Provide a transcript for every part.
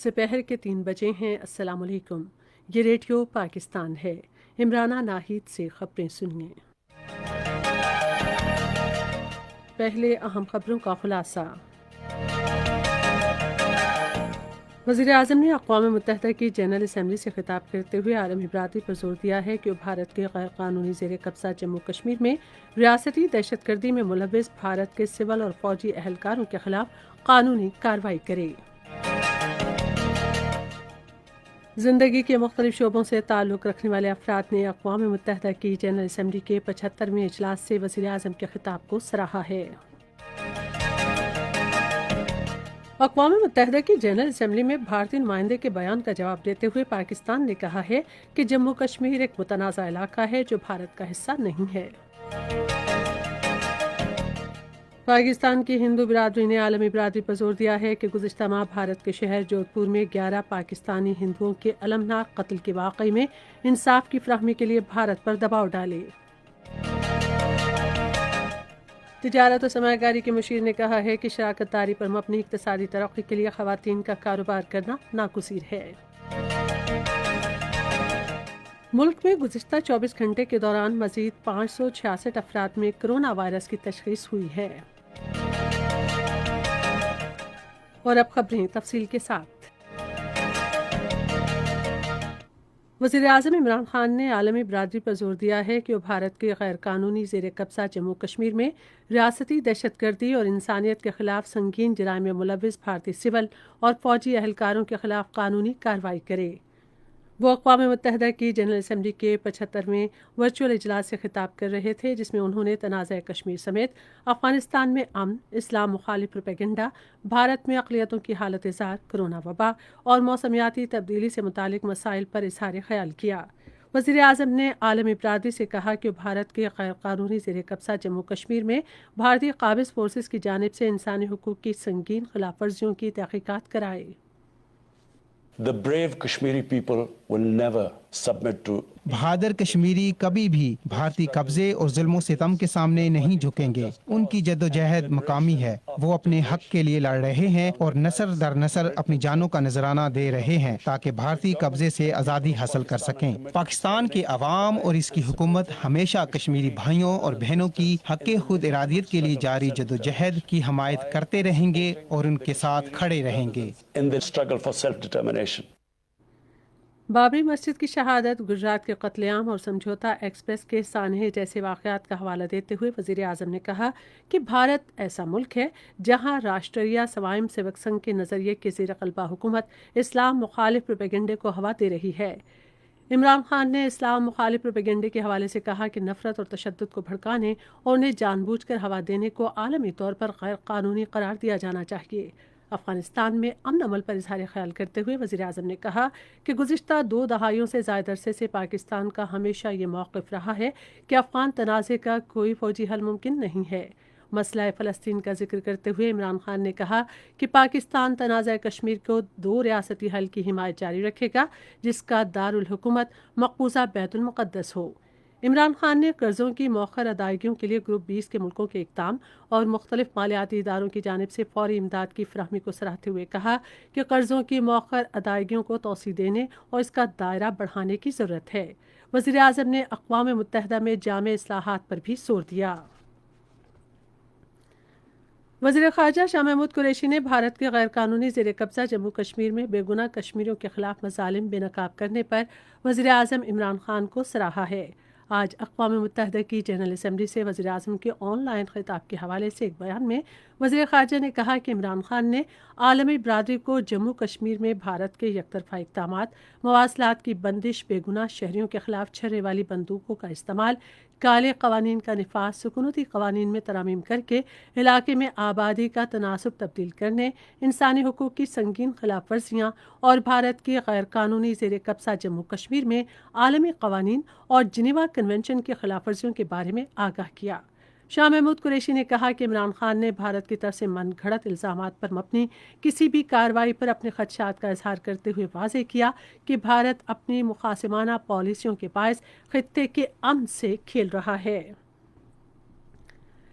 दोपहर के 3 बजे हैं। अस्सलाम वालेकुम। ये रेडियो पाकिस्तान है। इमराना नाहिद से खबरें सुनिए। पहले अहम खबरों का खुलासा। वज़ीर आज़म ने अक़वाम मुत्तहिदा की जनरल असम्बली से खिताब करते हुए आलमी बरादरी पर जोर दिया है कि वो भारत के गैर कानूनी ज़ेर कब्ज़ा जम्मू कश्मीर में रियासती दहशतगर्दी में मुलव्विस भारत के सिविल और फौजी एहलकारों के खिलाफ कानूनी कार्रवाई करे। ज़िंदगी के मुख्तलिफ शोबों से ताल्लुक़ रखने वाले अफराद ने अक़वाम मुत्तहिदा की जनरल असम्बली के 75वें इजलास से वज़ीर आज़म के खिताब को सराहा है। अक़वाम मुत्तहिदा की जनरल असम्बली में भारतीय नुमाइंदे के बयान का जवाब देते हुए पाकिस्तान ने कहा है कि जम्मू कश्मीर एक मुतनाज़ा इलाका है जो भारत का हिस्सा नहीं है। पाकिस्तान की हिंदू बिरादरी ने आलमी बिरादरी पर जोर दिया है कि गुज़िश्ता माह भारत के शहर जोधपुर में 11 पाकिस्तानी हिंदुओं के अलमनाक कत्ल के वाक़ये में इंसाफ की फराहमी के लिए भारत पर दबाव डाले। तिजारत और सरमायाकारी के मुशीर ने कहा है कि शराकत दारी पर मबनी इक़्तिसादी तरक्की के लिए ख़वातीन का कारोबार करना नागुज़ीर है। मुल्क में गुज़िश्ता 24 घंटे के दौरान मज़ीद 566 अफराद में कोरोना वायरस की तशख़ीस हुई है। और अब खबरें तफसील के साथ। वज़ीर आज़म इमरान खान ने आलमी बरादरी पर जोर दिया है कि वो भारत के गैर कानूनी ज़ेर कब्ज़ा जम्मू कश्मीर में रियासती दहशतगर्दी और इंसानियत के खिलाफ संगीन जराइम में मुलव्विस भारतीय सिविल और फौजी एहलकारों के खिलाफ कानूनी कार्रवाई करे। वो अक़वाम मुत्तहिदा की जनरल असम्बली के 75वें वर्चुअल इजलास से खिताब कर रहे थे, जिसमें उन्होंने तनाज़ा कश्मीर समेत अफ़गानिस्तान में अमन, इस्लाम मुखालिफ प्रोपेगेंडा, भारत में अक़लियतों की हालत ज़ार, कोरोना वबा और मौसमियाती तब्दीली से मुतालिक मसाइल पर इज़हार ख़याल किया। वज़ीर आज़म ने आलमी बरादरी से कहा कि भारत के गैर कानूनी ज़ेर कब्ज़ा जम्मू कश्मीर में भारतीय काबिज़ फोर्सेस की जानिब से इंसानी हुकूक़ की संगीन खिलाफ वर्जियों की तहक़ीक़ात कराए। The brave Kashmiri people will never submit to बहादुर कश्मीरी कभी भी भारतीय कब्जे और जुल्म सितम के सामने नहीं झुकेंगे। उनकी जद्दोजहद मकामी है। वो अपने हक के लिए लड़ रहे हैं और नस्ल दर नस्ल अपनी जानों का नजराना दे रहे हैं ताकि भारतीय कब्जे से आज़ादी हासिल कर सकें। पाकिस्तान के अवाम और इसकी हुकूमत हमेशा कश्मीरी भाइयों और बहनों की हक़ खुद इरादियत के लिए जारी जद्दोजहद की हमायत करते रहेंगे और उनके साथ खड़े रहेंगे। in the struggle for self-determination. Babri मस्जिद की शहादत, गुजरात के कत्लेआम और समझौता एक्सप्रेस के सानहे जैसे वाक़यात का हवाला देते हुए वज़ीर आज़म ने कहा कि भारत ऐसा मुल्क है जहाँ राष्ट्रीय स्वयं सेवक संघ के नज़रिए के ज़ेर क़ल्बा हुकूमत इस्लाम मुखालिफ प्रोपेगेंडे को हवा दे रही है। इमरान खान ने इस्लाम मुखालिफ प्रोपेगेंडे के हवाले से कहा कि नफ़रत और तशद्दुद को भड़काने और उन्हें जानबूझकर हवा देने को आलमी तौर पर गैर कानूनी करार दिया जाना चाहिए। अफ़गानिस्तान में अमन अमल पर इज़हार ख्याल करते हुए वज़ीर आज़म ने कहा कि गुज़िश्ता 2 दहाइयों से ज़ायद अरसे से पाकिस्तान का हमेशा ये मौक़िफ़ रहा है कि अफ़गान तनाज़े का कोई फ़ौजी हल मुमकिन नहीं है। मसला फ़लस्तीन का जिक्र करते हुए इमरान खान ने कहा कि पाकिस्तान तनाज़ा कश्मीर को 2 रियासती हल की हिमायत जारी रखेगा, जिसका दारुल हुकूमत मक़बूज़ा बैतुल मुक़द्दस हो। इमरान खान ने कर्ज़ों की मौखर अदायगियों के लिए ग्रुप 20 के मुल्कों के इक़दाम और मुख्तलिफ मालियाती इदारों की जानिब से फ़ौरी इमदाद की फराहमी को सराहते हुए कहा कि कर्ज़ों की मौखर अदायगियों को तोसी देने और इसका दायरा बढ़ाने की ज़रूरत है। वज़ीर आज़म ने अक़वाम मुत्तहिदा में जामे इस्लाहात पर भी जोर दिया। वज़ीर ख़ारजा शाह महमूद कुरैशी ने भारत के गैर कानूनी ज़ेर कब्ज़ा जम्मू कश्मीर में बेगुनाह कश्मीरियों के खिलाफ मज़ालिम बेनकाब करने पर वज़ीर आज़म इमरान खान को सराहा है। आज अक़वाम मुत्तहिदा की जनरल असम्बली से वज़ीर आज़म के ऑनलाइन खिताब के हवाले से एक बयान में वज़ीर ख़ारजा ने कहा कि इमरान खान ने आलमी बरादरी को जम्मू कश्मीर में भारत के यकतरफ़ा इक़दामात, मवासलात की बंदिश, बेगुनाह शहरियों के खिलाफ छर्रे वाली बंदूकों का इस्तेमाल, काले कवानीन का निफाज, सुकूनती कवानीन में तरमीम करके इलाके में आबादी का तनासब तब्दील करने, इंसानी हुकूक़ की संगीन खिलाफ वर्जियाँ और भारत की गैर कानूनी ज़ेर कब्ज़ा जम्मू कश्मीर में आलमी कवानीन और जिनेवा कन्वेंशन की खिलाफ वर्जियों के बारे में आगाह किया। शाह महमूद कुरैशी ने कहा कि इमरान खान ने भारत की तरफ से मन घड़त इल्ज़ामात पर मबनी किसी भी कार्रवाई पर अपने खदशात का इजहार करते हुए वाज़ेह किया कि भारत अपनी मुखासिमाना पॉलिसियों के बायस खित्ते के अमन से खेल रहा है।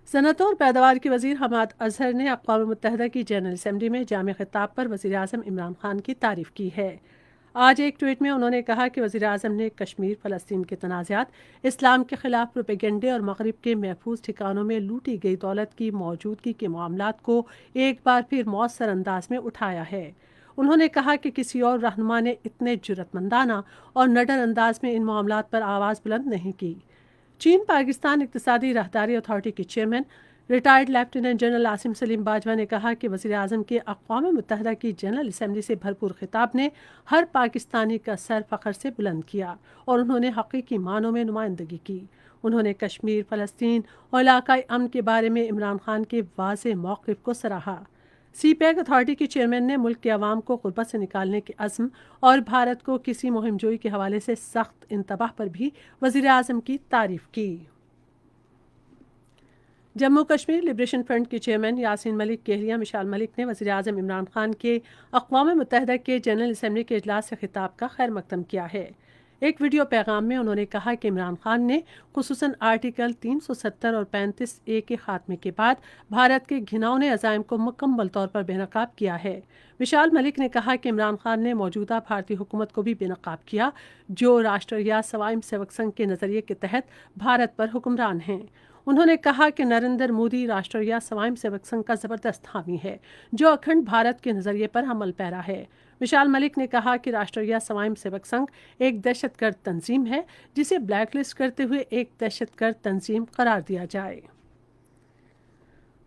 صنعت اور پیداوار کی وزیر حماد اظہر نے اقوام متحدہ کی جنرل اسمبلی میں جامع خطاب پر وزیر اعظم عمران خان کی تعریف کی ہے۔ آج ایک ٹویٹ میں انہوں نے کہا کہ وزیر اعظم نے کشمیر، فلسطین کے تنازعات، اسلام کے خلاف پروپیگنڈے اور مغرب کے محفوظ ٹھکانوں میں لوٹی گئی دولت کی موجودگی کے معاملات کو ایک بار پھر مؤثر انداز میں اٹھایا ہے۔ انہوں نے کہا کہ کسی اور رہنما نے اتنے جرأت مندانہ اور نڈر انداز میں ان معاملات پر آواز بلند نہیں کی۔ چین پاکستان اقتصادی راہداری اتھارٹی کے chairman retired lieutenant general Asim Saleem Bajwa نے کہا کہ وزیر اعظم کے اقوام متحدہ کی جنرل اسمبلی سے بھرپور خطاب نے ہر پاکستانی کا سر فخر سے بلند کیا اور انہوں نے حقیقی معنوں میں نمائندگی کی۔ انہوں نے کشمیر، فلسطین اور علاقائی امن کے بارے میں عمران خان کے واضح موقف کو سراہا۔ سی پیک اتھارٹی کے چیئرمین نے ملک کے عوام کو غربت سے نکالنے کے عزم اور بھارت کو کسی مہم جوئی کے حوالے سے سخت انتباہ پر بھی وزیر اعظم کی تعریف کی۔ جموں کشمیر لبریشن فرنٹ کے چیئرمین یاسین ملک کی اہلیہ مشال ملک نے وزیر اعظم عمران خان کے اقوام متحدہ کے جنرل اسمبلی کے اجلاس سے خطاب کا خیر مقدم کیا ہے۔ ایک ویڈیو پیغام میں انہوں نے کہا کہ عمران خان نے خصوصاً آرٹیکل 370 اور 35A کے خاتمے کے بعد بھارت کے گھناؤنے عزائم کو مکمل طور پر بے نقاب کیا ہے۔ مشال ملک نے کہا کہ عمران خان نے موجودہ بھارتی حکومت کو بھی بے نقاب کیا، جو راشٹریہ سوائم سیوک سنگھ کے نظریے کے تحت بھارت پر حکمران ہیں۔ انہوں نے کہا کہ نریندر مودی راشٹریہ سوائم سیوک سنگھ کا زبردست حامی ہے، جو اکھنڈ بھارت کے نظریے پر عمل پیرا ہے۔ مشال ملک نے کہا کہ راشٹریہ سوائم سیوک سنگھ ایک دہشت گرد تنظیم ہے، جسے بلیک لسٹ کرتے ہوئے ایک دہشت گرد تنظیم قرار دیا جائے۔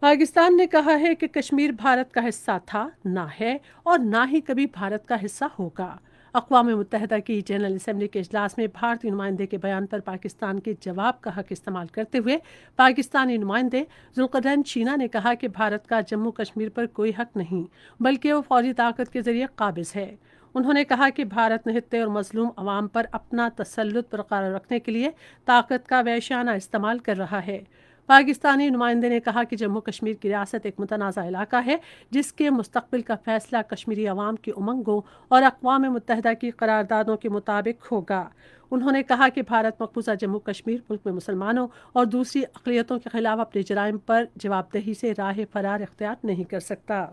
پاکستان نے کہا ہے کہ کشمیر بھارت کا حصہ تھا، نہ ہے اور نہ ہی کبھی بھارت کا حصہ ہوگا۔ اقوام متحدہ کی جنرل اسمبلی کے اجلاس میں بھارتی نمائندے کے بیان پر پاکستان کے جواب کا حق استعمال کرتے ہوئے پاکستانی نمائندے ذوالقرنین شینا نے کہا کہ بھارت کا جموں کشمیر پر کوئی حق نہیں، بلکہ وہ فوری طاقت کے ذریعے قابض ہے۔ انہوں نے کہا کہ بھارت نہتے اور مظلوم عوام پر اپنا تسلط برقرار رکھنے کے لیے طاقت کا وحشیانہ استعمال کر رہا ہے۔ پاکستانی نمائندے نے کہا کہ جموں کشمیر کی ریاست ایک متنازع علاقہ ہے، جس کے مستقبل کا فیصلہ کشمیری عوام کی امنگوں اور اقوام متحدہ کی قراردادوں کے مطابق ہوگا۔ انہوں نے کہا کہ بھارت مقبوضہ جموں کشمیر ملک میں مسلمانوں اور دوسری اقلیتوں کے خلاف اپنے جرائم پر جواب دہی سے راہ فرار اختیار نہیں کر سکتا۔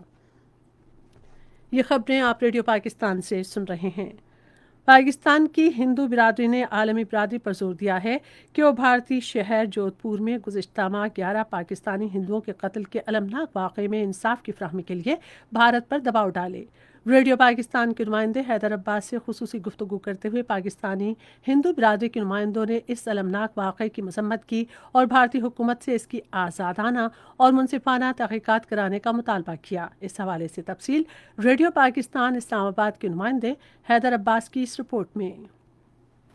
یہ خبریں آپ ریڈیو پاکستان سے سن رہے ہیں۔ پاکستان کی ہندو برادری نے عالمی برادری پر زور دیا ہے کہ وہ بھارتی شہر جودھ پور میں گزشتہ ماہ 11 پاکستانی ہندوؤں کے قتل کے المناک واقعے میں انصاف کی فراہمی کے لیے بھارت پر دباؤ ڈالے۔ ریڈیو پاکستان کے نمائندے حیدر عباس سے خصوصی گفتگو کرتے ہوئے پاکستانی ہندو برادری کے نمائندوں نے اس المناک واقعے کی مذمت کی اور بھارتی حکومت سے اس کی آزادانہ اور منصفانہ تحقیقات کرانے کا مطالبہ کیا۔ اس حوالے سے تفصیل ریڈیو پاکستان اسلام آباد کے نمائندے حیدر عباس کی اس رپورٹ میں۔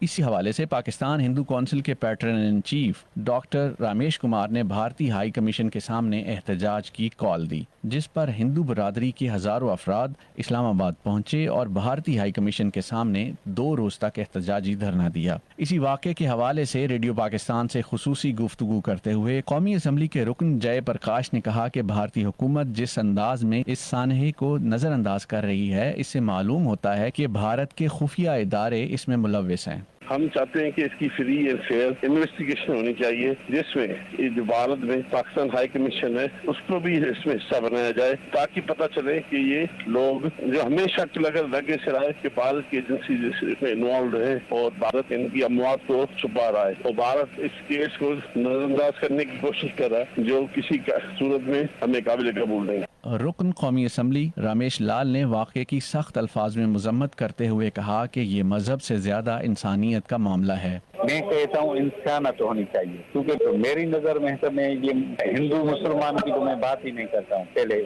اسی حوالے سے پاکستان ہندو کونسل کے pattern in chief doctor Ramesh Kumar نے بھارتی ہائی کمیشن کے سامنے احتجاج کی کال دی، جس پر ہندو برادری کے ہزاروں افراد اسلام آباد پہنچے اور بھارتی ہائی کمیشن کے سامنے 2 روز تک احتجاجی دھرنا دیا۔ اسی واقعے کے حوالے سے ریڈیو پاکستان سے خصوصی گفتگو کرتے ہوئے قومی اسمبلی کے رکن جے پرکاش نے کہا کہ بھارتی حکومت جس انداز میں اس سانحے کو نظر انداز کر رہی ہے، اس سے معلوم ہوتا ہے کہ بھارت کے خفیہ ادارے اس میں ملوث ہیں۔ ہم چاہتے ہیں کہ اس کی فری اینڈ فیئر انویسٹیگیشن ہونی چاہیے، جس میں جو بھارت میں پاکستان ہائی کمیشن ہے اس کو بھی اس میں حصہ بنایا جائے، تاکہ پتہ چلے کہ یہ لوگ جو ہمیشہ لگے سے رہے کہ بھارت کی ایجنسی اس میں انوالوڈ ہے اور بھارت ان کی اموات کو چھپا رہا ہے، اور بھارت اس کیس کو نظر انداز کرنے کی کوشش کر رہا ہے، جو کسی صورت میں ہمیں قابل قبول نہیں ہے۔ رکن قومی اسمبلی رامیش لال نے واقعے کی سخت الفاظ میں مذمت کرتے ہوئے کہا کہ یہ مذہب سے زیادہ انسانیت کا معاملہ ہے۔ میں کہتا ہوں انسانیت ہونی چاہیے، کیونکہ میری نظر میں یہ ہندو مسلمان کی تو میں بات ہی نہیں کرتا ہوں۔ پہلے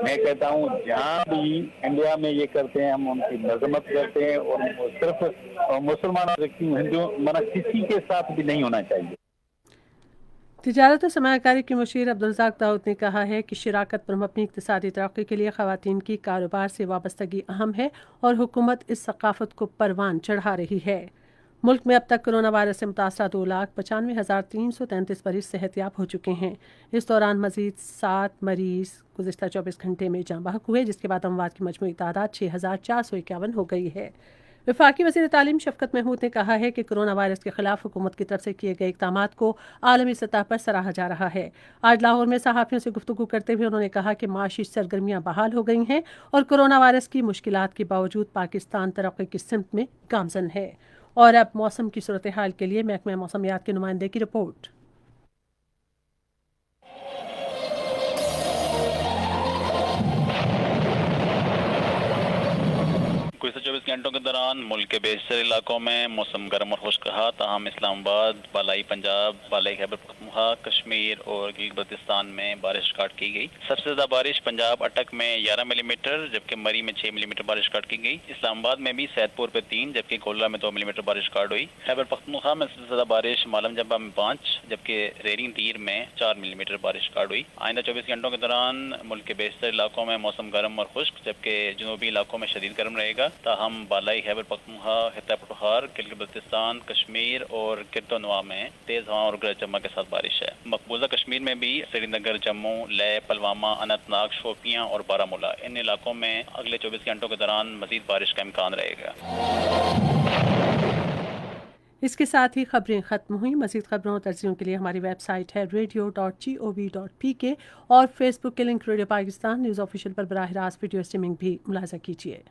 میں کہتا ہوں جہاں بھی انڈیا میں یہ کرتے ہیں ہم ان کی مذمت کرتے ہیں، اور صرف مسلمانوں ہندو کسی کے ساتھ بھی نہیں ہونا چاہیے۔ تجارت و سرمایہ کاری کے مشیر عبدالرزاق داؤد نے کہا ہے کہ شراکت پر مبنی اقتصادی ترقی کے لیے خواتین کی کاروبار سے وابستگی اہم ہے اور حکومت اس ثقافت کو پروان چڑھا رہی ہے۔ ملک میں اب تک کرونا وائرس سے متاثرہ 2,95,333 مریض صحت یاب ہو چکے ہیں۔ اس دوران مزید 7 مریض گزشتہ 24 گھنٹے میں جاں بحق ہوئے، جس کے بعد اموات کی مجموعی تعداد 6,451 ہو گئی ہے۔ वफाकी वज़ीर तालीम शफ़क़त महमूद ने कहा है कि कोरोना वायरस के खिलाफ हुकूमत की तरफ से किए गए इक़दामात को आलमी सतह पर सराहा जा रहा है। आज लाहौर में सहाफ़ियों से गुफ्तगू करते हुए उन्होंने कहा कि माशी सरगर्मियाँ बहाल हो गई हैं और कोरोना वायरस की मुश्किलात के बावजूद पाकिस्तान तरक्की की सिमत में गामज़न है। और अब मौसम की सूरत हाल के लिए महकमा मौसमियात के नुमाइंदे की रिपोर्ट। गुज़श्ता 24 घंटों के दौरान मुल्क के बेशतर इलाकों में मौसम गर्म और खुश्क रहा। ताहम इस्लामाबाद, बालाई पंजाब, बालाई खैबर पख्तूनख्वा, कश्मीर और गिलगित-बल्तिस्तान में बारिश रिकॉर्ड की गई। सबसे ज़्यादा बारिश पंजाब अटक में 11 मिलीमीटर जबकि मरी में 6 मिलीमीटर बारिश रिकॉर्ड की गई। इस्लामाबाद में भी सैदपुर पे 3 जबकि कोल्ला में 2 मिलीमीटर बारिश रिकॉर्ड हुई। खैबर पख्तूनख्वा में सबसे ज़्यादा बारिश मालम जब्बा में 5 जबकि रेरिंग तीर में 4 मिलीमीटर बारिश रिकॉर्ड हुई। आइंदा 24 घंटों के दौरान मुल्क के बेशतर इलाकों में मौसम गर्म और खुश्क जबकि जनूबी इलाकों में शदीद गर्म रहेगा। ताहम बालाई खैबर पख्तूनख्वा, खित्ता पठुखार, गिलगित-बल्तिस्तान, कश्मीर और गिरदोनवा में तेज हवा और गरज चमक के साथ बारिश है। मकबूजा कश्मीर में भी श्रीनगर, जम्मू, लेह, पुलवामा, अनंतनाग, शोपियां और बारामूला इन इलाकों में अगले 24 घंटों के दौरान मजीद बारिश का इम्कान रहेगा। इसके साथ ही खबरें ख़त्म हुई। मज़ीद खबरों और तर्जुमों के लिए हमारी वेबसाइट है radio.gov.pk और फेसबुक के link radio Pakistan news official पर बराह रास्त वीडियो स्ट्रीमिंग भी मुलाजा कीजिए।